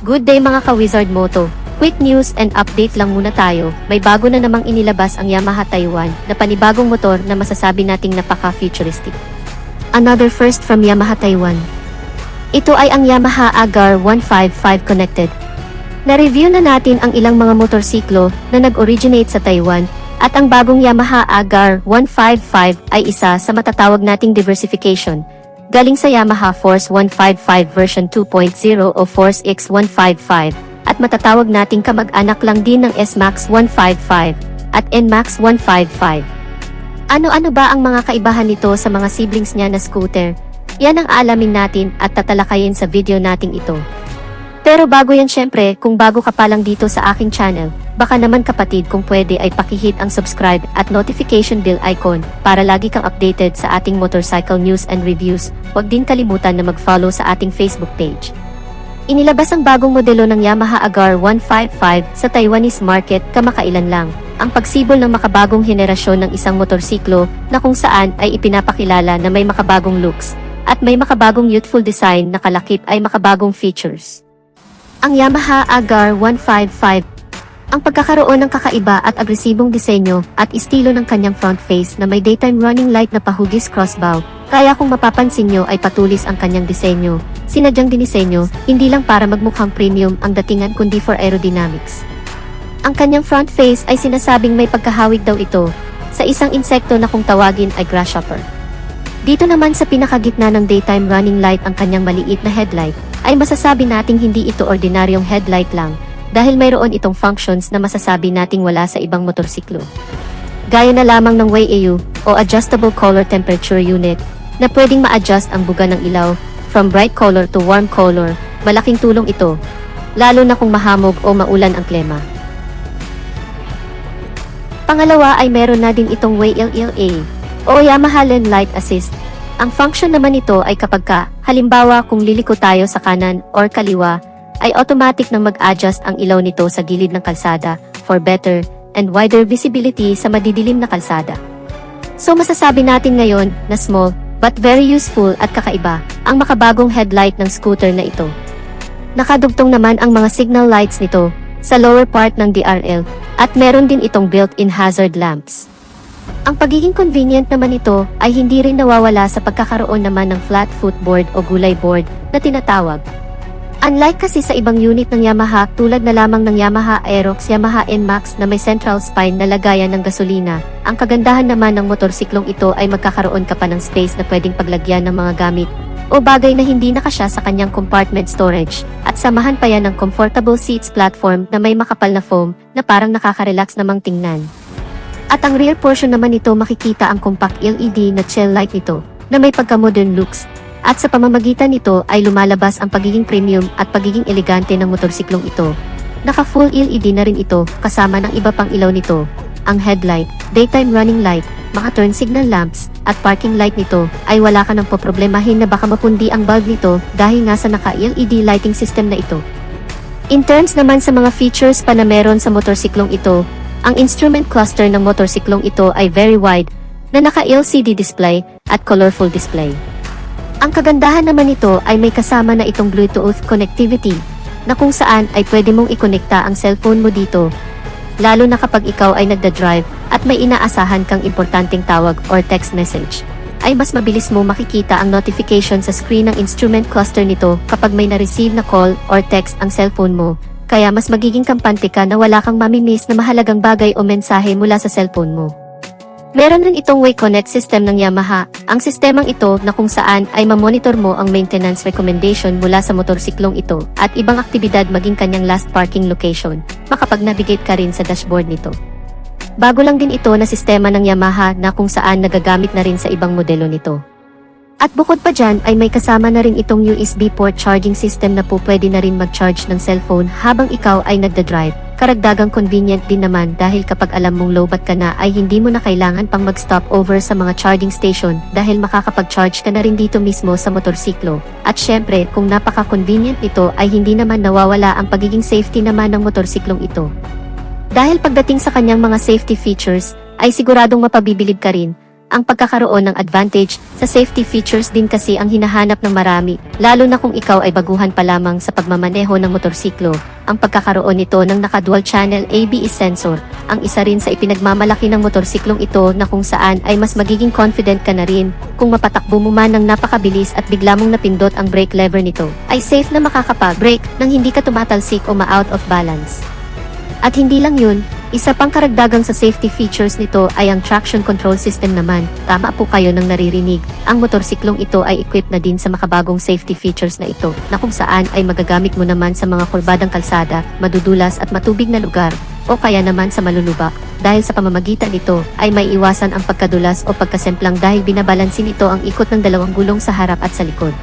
Good day mga ka-Wizard Moto. Quick news and update lang muna tayo. May bago na namang inilabas ang Yamaha Taiwan na panibagong motor na masasabi nating napaka-futuristic. Another first from Yamaha Taiwan. Ito ay ang Yamaha Agar 155 Connected. Na-review na natin ang ilang mga motorsiklo na nag-originate sa Taiwan at ang bagong Yamaha Agar 155 ay isa sa matatawag nating diversification. Galing sa Yamaha Force 155 version 2.0 o Force X155 at matatawag nating kamag-anak lang din ng S-Max 155 at N-Max 155. Ano-ano ba ang mga kaibahan nito sa mga siblings niya na scooter? Yan ang alamin natin at tatalakayin sa video nating ito. Pero bago yan syempre, kung bago ka pa lang dito sa aking channel, baka naman kapatid kung pwede ay pakihit ang subscribe at notification bell icon para lagi kang updated sa ating motorcycle news and reviews. Huwag din kalimutan na mag-follow sa ating Facebook page. Inilabas ang bagong modelo ng Yamaha Agar 155 sa Taiwanese market kamakailan lang. Ang pagsibol ng makabagong henerasyon ng isang motorsiklo na kung saan ay ipinapakilala na may makabagong looks at may makabagong youthful design na kalakip ay makabagong features. Ang Yamaha Agar 155. Ang pagkakaroon ng kakaiba at agresibong disenyo at estilo ng kanyang front face na may daytime running light na pahugis crossbow, kaya kung mapapansin nyo ay patulis ang kanyang disenyo. Sinadyang dinisenyo, hindi lang para magmukhang premium ang datingan kundi for aerodynamics. Ang kanyang front face ay sinasabing may pagkahawig daw ito sa isang insekto na kung tawagin ay grasshopper. Dito naman sa pinakagitna ng daytime running light ang kanyang maliit na headlight, ay masasabi nating hindi ito ordinaryong headlight lang, dahil mayroon itong functions na masasabi nating wala sa ibang motorsiklo. Gaya na lamang ng WAU o Adjustable Color Temperature Unit, na pwedeng ma-adjust ang buga ng ilaw, from bright color to warm color. Malaking tulong ito, lalo na kung mahamog o maulan ang klima. Pangalawa ay meron na din itong WALLA o Yamaha Lane Light Assist. Ang function naman nito ay kapag halimbawa kung liliko tayo sa kanan or kaliwa, ay automatic nang mag-adjust ang ilaw nito sa gilid ng kalsada for better and wider visibility sa madidilim na kalsada. So masasabi natin ngayon na small but very useful at kakaiba ang makabagong headlight ng scooter na ito. Nakadugtong naman ang mga signal lights nito sa lower part ng DRL at meron din itong built-in hazard lamps. Ang pagiging convenient naman nito ay hindi rin nawawala sa pagkakaroon naman ng flat footboard o gulay board na tinatawag. Unlike kasi sa ibang unit ng Yamaha tulad na lamang ng Yamaha Aerox, Yamaha N-Max na may central spine na lagayan ng gasolina, ang kagandahan naman ng motorsiklong ito ay magkakaroon ka pa ng space na pwedeng paglagyan ng mga gamit o bagay na hindi nakasya sa kanyang compartment storage at samahan pa yan ng comfortable seats platform na may makapal na foam na parang nakaka-relax namang tingnan. At ang rear portion naman nito makikita ang compact LED na tail light nito na may pagka-modern looks at sa pamamagitan nito ay lumalabas ang pagiging premium at pagiging elegante ng motorsiklong ito. Naka-full LED na rin ito kasama ng iba pang ilaw nito, ang headlight, daytime running light, maka-turn signal lamps at parking light nito ay wala ka nang poproblemahin na baka mapundi ang bulb nito dahil nga sa naka-LED lighting system na ito. In terms naman sa mga features pa na meron sa motorsiklong ito, ang instrument cluster ng motorsiklong ito ay very wide, na naka-LCD display at colorful display. Ang kagandahan naman nito ay may kasama na itong Bluetooth connectivity, na kung saan ay pwede mong ikonekta ang cellphone mo dito, lalo na kapag ikaw ay nagda-drive at may inaasahan kang importanteng tawag or text message, ay mas mabilis mo makikita ang notification sa screen ng instrument cluster nito kapag may na-receive na call or text ang cellphone mo. Kaya mas magiging kampante ka na wala kang mamimiss na mahalagang bagay o mensahe mula sa cellphone mo. Meron rin itong WayConnect system ng Yamaha, ang sistemang ito na kung saan ay mamonitor mo ang maintenance recommendation mula sa motorsiklong ito at ibang aktibidad maging kanyang last parking location, makapag-navigate ka rin sa dashboard nito. Bago lang din ito na sistema ng Yamaha na kung saan nagagamit na rin sa ibang modelo nito. At bukod pa dyan ay may kasama na rin itong USB port charging system na po pwede na rin mag-charge ng cellphone habang ikaw ay nagda-drive. Karagdagang convenient din naman dahil kapag alam mong lowbat ka na ay hindi mo na kailangan pang mag-stop over sa mga charging station dahil makakapag-charge ka na rin dito mismo sa motorsiklo. At syempre kung napaka-convenient nito ay hindi naman nawawala ang pagiging safety naman ng motorsiklong ito. Dahil pagdating sa kanyang mga safety features ay siguradong mapabibilib ka rin ang pagkakaroon ng advantage sa safety features din kasi ang hinahanap ng marami, lalo na kung ikaw ay baguhan pa lamang sa pagmamaneho ng motorsiklo. Ang pagkakaroon nito ng naka-dual channel ABS sensor, ang isa rin sa ipinagmamalaki ng motorsiklong ito na kung saan ay mas magiging confident ka na rin kung mapatakbo mo man ng napakabilis at bigla mong napindot ang brake lever nito, ay safe na makakapag-brake nang hindi ka tumatalsik o ma-out of balance. At hindi lang yun, isa pang karagdagang sa safety features nito ay ang traction control system naman. Tama po kayo nang naririnig, ang motorsiklong ito ay equipped na din sa makabagong safety features na ito, na kung saan ay magagamit mo naman sa mga kurbadang kalsada, madudulas at matubig na lugar, o kaya naman sa malulubak. Dahil sa pamamagitan nito, ay may iwasan ang pagkadulas o pagkasemplang dahil binabalansin ito ang ikot ng dalawang gulong sa harap at sa likod.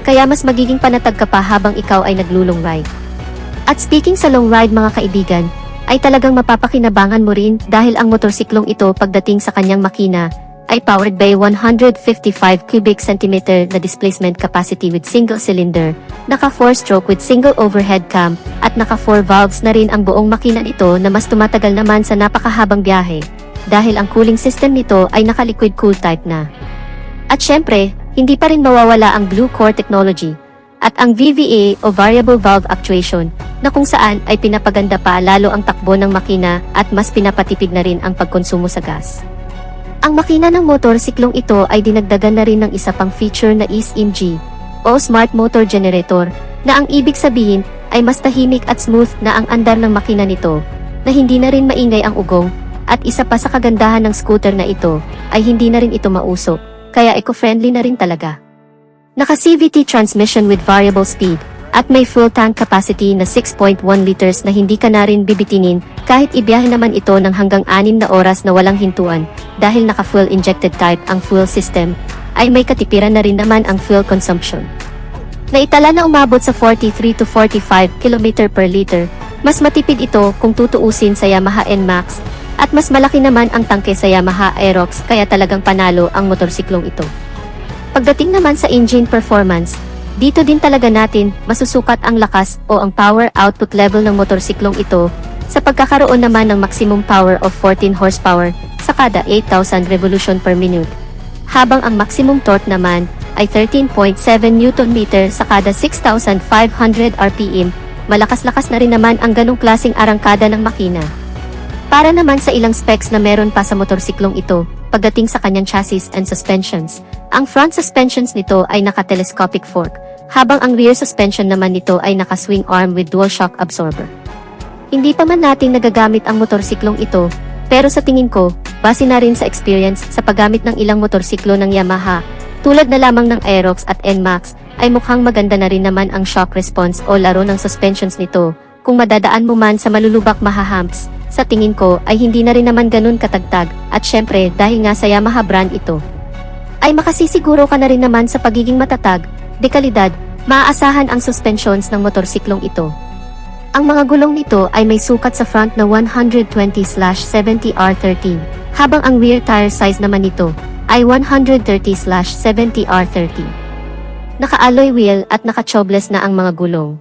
Kaya mas magiging panatag ka pa habang ikaw ay naglulong ride. At speaking sa long ride mga kaibigan, ay talagang mapapakinabangan mo rin dahil ang motorsiklong ito pagdating sa kanyang makina ay powered by 155 cubic centimeter na displacement capacity with single cylinder, naka 4-stroke with single overhead cam, at naka 4 valves na rin ang buong makina nito na mas tumatagal naman sa napakahabang biyahe dahil ang cooling system nito ay naka liquid cool type na. At syempre, hindi pa rin mawawala ang Blue Core technology at ang VVA o Variable Valve Actuation na kung saan ay pinapaganda pa lalo ang takbo ng makina at mas pinapatipid na rin ang pagkonsumo sa gas. Ang makina ng motorsiklong ito ay dinagdagan na rin ng isa pang feature na SMG o Smart Motor Generator na ang ibig sabihin ay mas tahimik at smooth na ang andar ng makina nito na hindi na rin maingay ang ugong at isa pa sa kagandahan ng scooter na ito ay hindi na rin ito mausok kaya eco-friendly na rin talaga. Naka-CVT transmission with variable speed, at may full tank capacity na 6.1 liters na hindi ka na rin bibitinin kahit ibiyahe naman ito ng hanggang 6 na oras na walang hintuan. Dahil naka-fuel injected type ang fuel system, ay may katipiran na rin naman ang fuel consumption. Naitala na umabot sa 43 to 45 km per liter, mas matipid ito kung tutuusin sa Yamaha NMAX, at mas malaki naman ang tangke sa Yamaha Aerox kaya talagang panalo ang motorsiklong ito. Pagdating naman sa engine performance, dito din talaga natin masusukat ang lakas o ang power output level ng motorsiklong ito sa pagkakaroon naman ng maximum power of 14 horsepower sa kada 8,000 revolution per minute, habang ang maximum torque naman ay 13.7 Nm sa kada 6,500 RPM. Malakas-lakas na rin naman ang ganong klaseng arangkada ng makina. Para naman sa ilang specs na meron pa sa motorsiklong ito, pagdating sa kanyang chassis and suspensions, ang front suspensions nito ay naka-telescopic fork, habang ang rear suspension naman nito ay naka-swing arm with dual shock absorber. Hindi pa man natin nagagamit ang motorsiklong ito, pero sa tingin ko, base na rin sa experience sa paggamit ng ilang motorsiklo ng Yamaha, tulad na lamang ng Aerox at NMAX, ay mukhang maganda na rin naman ang shock response o laro ng suspensions nito. Kung madadaan mo man sa malulubak mahahamps, sa tingin ko ay hindi na rin naman ganun katagtag, at syempre dahil nga sa Yamaha brand ito, ay makasisiguro ka na rin naman sa pagiging matatag, dekalidad, maaasahan ang suspensions ng motorsiklong ito. Ang mga gulong nito ay may sukat sa front na 120/70R13, habang ang rear tire size naman nito ay 130/70R30. Naka-alloy wheel at naka-tubeless na ang mga gulong.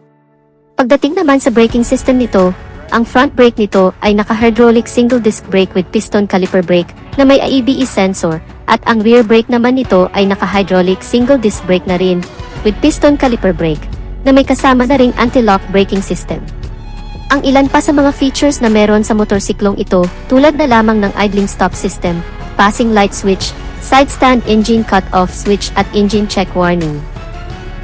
Pagdating naman sa braking system nito, ang front brake nito ay naka-hydraulic single disc brake with piston caliper brake na may ABS sensor, at ang rear brake naman nito ay naka-hydraulic single disc brake na rin with piston caliper brake na may kasama na ring anti-lock braking system. Ang ilan pa sa mga features na meron sa motorsiklong ito tulad na lamang ng idling stop system, passing light switch, side stand engine cut-off switch at engine check warning.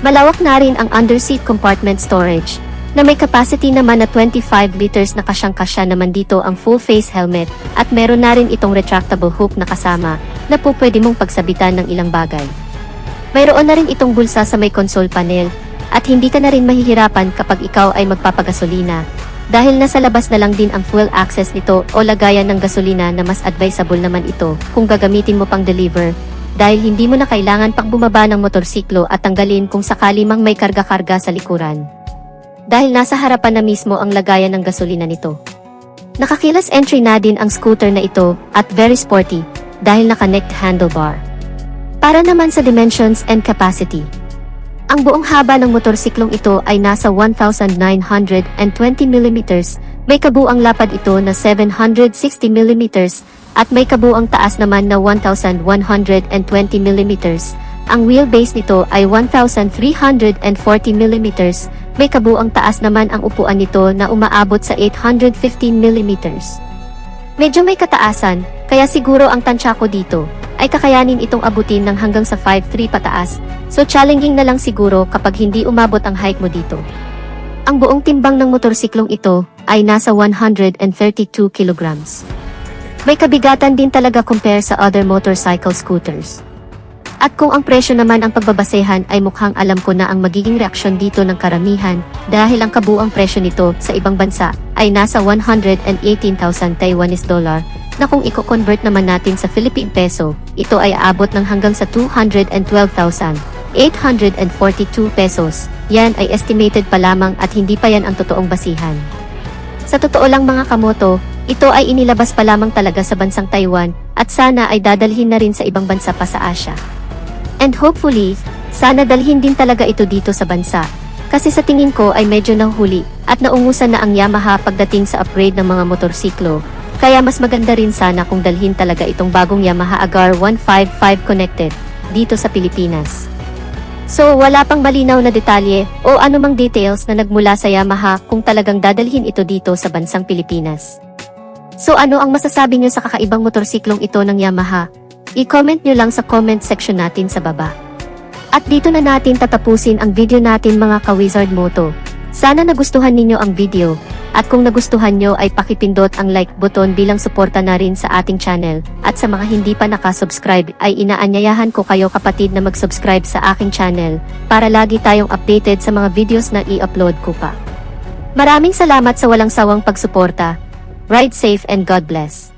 Malawak na rin ang underseat compartment storage na may capacity naman na 25 liters na kasyang-kasya naman dito ang full face helmet, at meron na rin itong retractable hook na kasama na po pwede mong pagsabitan ng ilang bagay. Mayroon na rin itong bulsa sa may console panel, at hindi ka na rin mahihirapan kapag ikaw ay magpapagasolina dahil nasa labas na lang din ang fuel access nito o lagayan ng gasolina na mas advisable naman ito kung gagamitin mo pang deliver, dahil hindi mo na kailangan pang bumaba ng motorsiklo at tanggalin kung sakali mang may karga-karga sa likuran, dahil nasa harapan na mismo ang lagayan ng gasolina nito. Nakakilas entry na din ang scooter na ito at very sporty dahil naka-necked handlebar. Para naman sa dimensions and capacity, ang buong haba ng motorsiklong ito ay nasa 1,920 mm May kabuang lapad ito na 760mm at may kabuang taas naman na 1,120mm. Ang wheelbase nito ay 1,340mm. May kabuang taas naman ang upuan nito na umaabot sa 815mm. Medyo may kataasan, kaya siguro ang tansya ko dito ay kakayanin itong abutin ng hanggang sa 5'3" pataas, so challenging na lang siguro kapag hindi umabot ang height mo dito. Ang buong timbang ng motorsiklong ito ay nasa 132 kilograms. May kabigatan din talaga compare sa other motorcycle scooters. At kung ang presyo naman ang pagbabasehan ay mukhang alam ko na ang magiging reaksyon dito ng karamihan dahil ang kabuang presyo nito sa ibang bansa ay nasa 118,000 Taiwanese dollar na kung i-convert naman natin sa Philippine peso, ito ay aabot ng hanggang sa 212,842 pesos. Yan ay estimated pa lamang at hindi pa yan ang totoong basihan. Sa totoo lang mga kamoto, ito ay inilabas pa lamang talaga sa bansang Taiwan at sana ay dadalhin na rin sa ibang bansa pa sa Asia. And hopefully, sana dalhin din talaga ito dito sa bansa. Kasi sa tingin ko ay medyo nahuli at naungusan na ang Yamaha pagdating sa upgrade ng mga motorsiklo. Kaya mas maganda rin sana kung dalhin talaga itong bagong Yamaha Agar 155 Connected dito sa Pilipinas. So wala pang malinaw na detalye o anumang details na nagmula sa Yamaha kung talagang dadalhin ito dito sa bansang Pilipinas. So ano ang masasabi nyo sa kakaibang motorsiklong ito ng Yamaha? I-comment nyo lang sa comment section natin sa baba. At dito na natin tatapusin ang video natin mga ka-Wizard Moto. Sana nagustuhan ninyo ang video, at kung nagustuhan nyo ay pakipindot ang like button bilang suporta na rin sa ating channel, at sa mga hindi pa nakasubscribe ay inaanyayahan ko kayo kapatid na mag-subscribe sa aking channel, para lagi tayong updated sa mga videos na i-upload ko pa. Maraming salamat sa walang sawang pagsuporta. Ride safe and God bless.